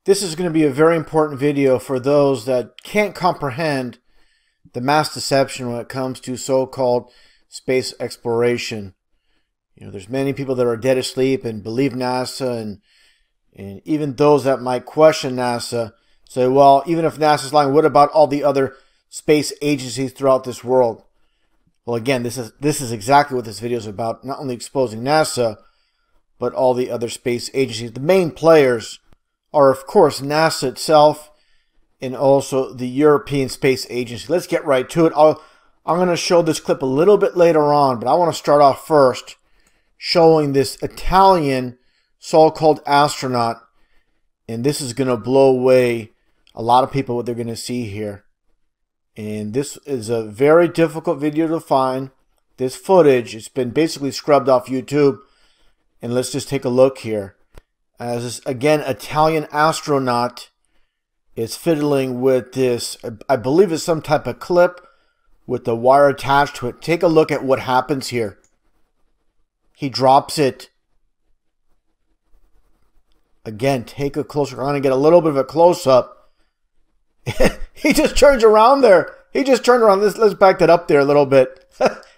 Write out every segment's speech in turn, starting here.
This is going to be a very important video for those that can't comprehend the mass deception when it comes to so-called space exploration. You know, there's many people that are dead asleep and believe NASA, and even those that might question NASA say, well, even if NASA's lying, what about all the other space agencies throughout this world? Well, again, this is exactly what this video is about, not only exposing NASA, but all the other space agencies. The main players are, of course, NASA itself and also the European Space Agency. Let's get right to it. I'm going to show this clip a little bit later on, but I want to start off first showing this Italian so-called astronaut, and this is going to blow away a lot of people what they're going to see here. And this is a very difficult video to find. This footage, it's been basically scrubbed off YouTube, and let's just take a look here. As this, again, Italian astronaut is fiddling with this, I believe it's some type of clip with the wire attached to it. Take a look at what happens here. He drops it. Again, take a closer. I'm going to get a little bit of a close-up. He just turns around there. He just turned around. Let's back that up there a little bit.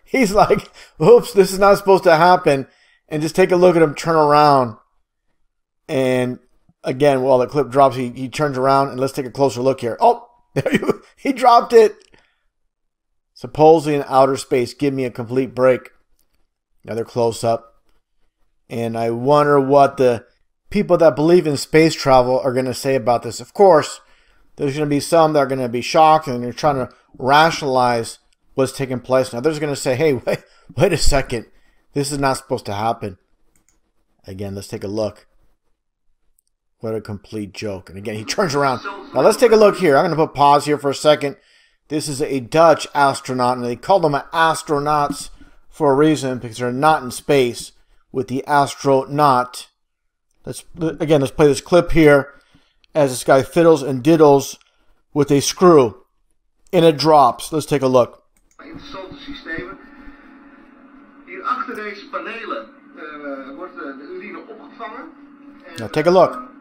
He's like, oops, this is not supposed to happen. And just take a look at him turn around. And again, while the clip drops, he turns around, and let's take a closer look here. Oh, there he dropped it. Supposedly in outer space. Give me a complete break. Another close up. And I wonder what the people that believe in space travel are going to say about this. Of course, there's going to be some that are going to be shocked, and they're trying to rationalize what's taking place. Now, there's going to say, hey, wait a second. This is not supposed to happen. Again, let's take a look. What a complete joke. And again, he turns around. Now, let's take a look here. I'm going to put pause here for a second. This is a Dutch astronaut, and they call them astronauts for a reason, because they're not in space with the astronaut. Let's play this clip here as this guy fiddles and diddles with a screw, and it drops. Let's take a look. Interessante systemen. Hier achter deze panelen wordt de urine opgevangen. Now take a look.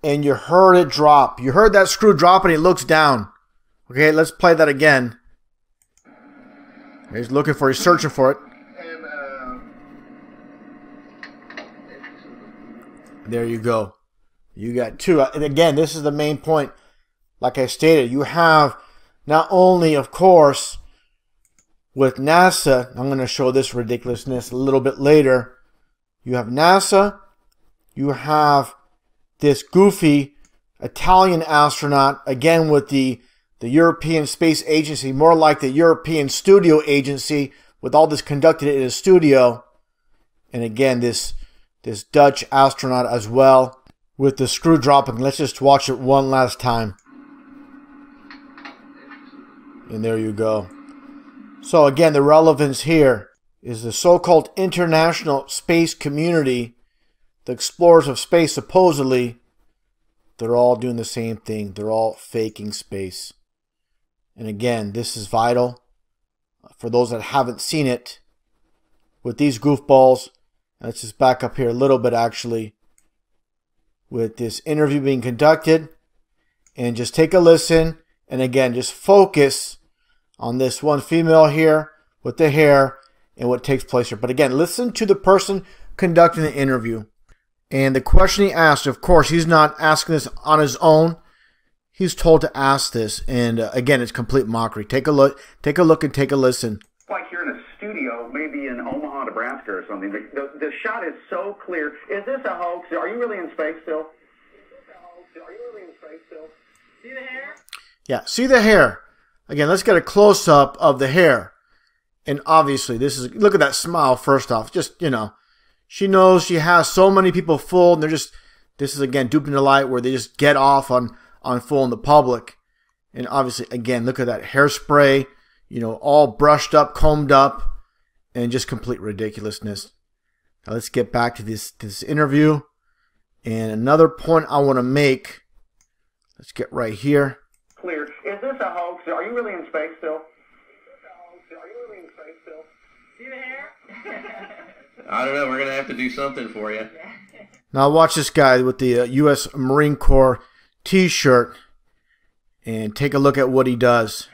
And you heard it drop. You heard that screw drop, and he looks down. Okay, let's play that again. He's looking for it. He's searching for it. There you go. You got two. And again, this is the main point. Like I stated, you have not only, of course, with NASA, I'm going to show this ridiculousness a little bit later. You have NASA. You have this goofy Italian astronaut, again with the European Space Agency, more like the European Studio Agency, with all this conducted in a studio. And again, this Dutch astronaut as well, with the screw dropping. Let's just watch it one last time. And there you go. So again, the relevance here is the so-called international space community, the explorers of space, supposedly, they're all doing the same thing. They're all faking space. And again, this is vital for those that haven't seen it. With these goofballs, let's just back up here a little bit actually, with this interview being conducted, and just take a listen, and again, just focus on this one female here with the hair and what takes place here. But again, listen to the person conducting the interview. And the question he asked, of course, he's not asking this on his own. He's told to ask this, and again, it's complete mockery. Take a look, and take a listen. Like you're in a studio, maybe in Omaha, Nebraska or something. The shot is so clear. Is this a hoax? Are you really in space still? See the hair? Yeah, see the hair. Again, let's get a close-up of the hair. And obviously, this is, look at that smile first off. Just, you know, she knows she has so many people fooled, and they're just, this is again duping the light where they just get off on fooling the public. And obviously, again, look at that hairspray, you know, all brushed up, combed up, and just complete ridiculousness. Now let's get back to this interview. And another point I want to make, let's get right here. Clear. Is this a hoax? Are you really in space still? See the hair? I don't know. We're going to have to do something for you. Now watch this guy with the U.S. Marine Corps t-shirt and take a look at what he does.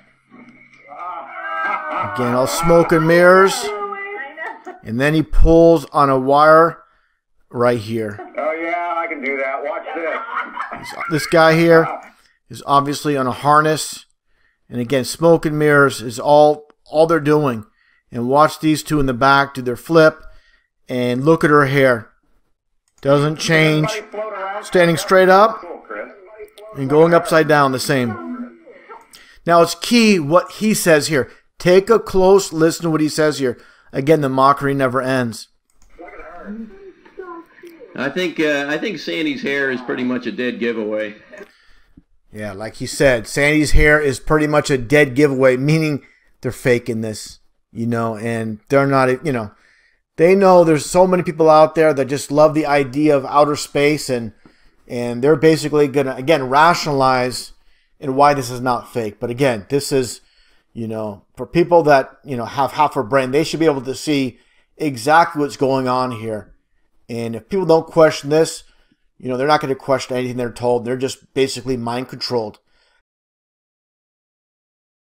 Again, all smoke and mirrors. And then he pulls on a wire right here. Oh, yeah, I can do that. Watch this. This guy here is obviously on a harness. And again, smoke and mirrors is all they're doing. And watch these two in the back do their flip. And look at her hair. Doesn't change. Standing straight up and going upside down the same. Now it's key what he says here. Take a close listen to what he says here. Again, the mockery never ends. I think Sandy's hair is pretty much a dead giveaway. Yeah, like he said, Sandy's hair is pretty much a dead giveaway, meaning they're faking this, you know, and they're not, you know, they know there's so many people out there that just love the idea of outer space, and they're basically going to, again, rationalize and why this is not fake. But again, this is, you know, for people that, you know, have half a brain, they should be able to see exactly what's going on here. And if people don't question this, you know, they're not going to question anything they're told. They're just basically mind controlled.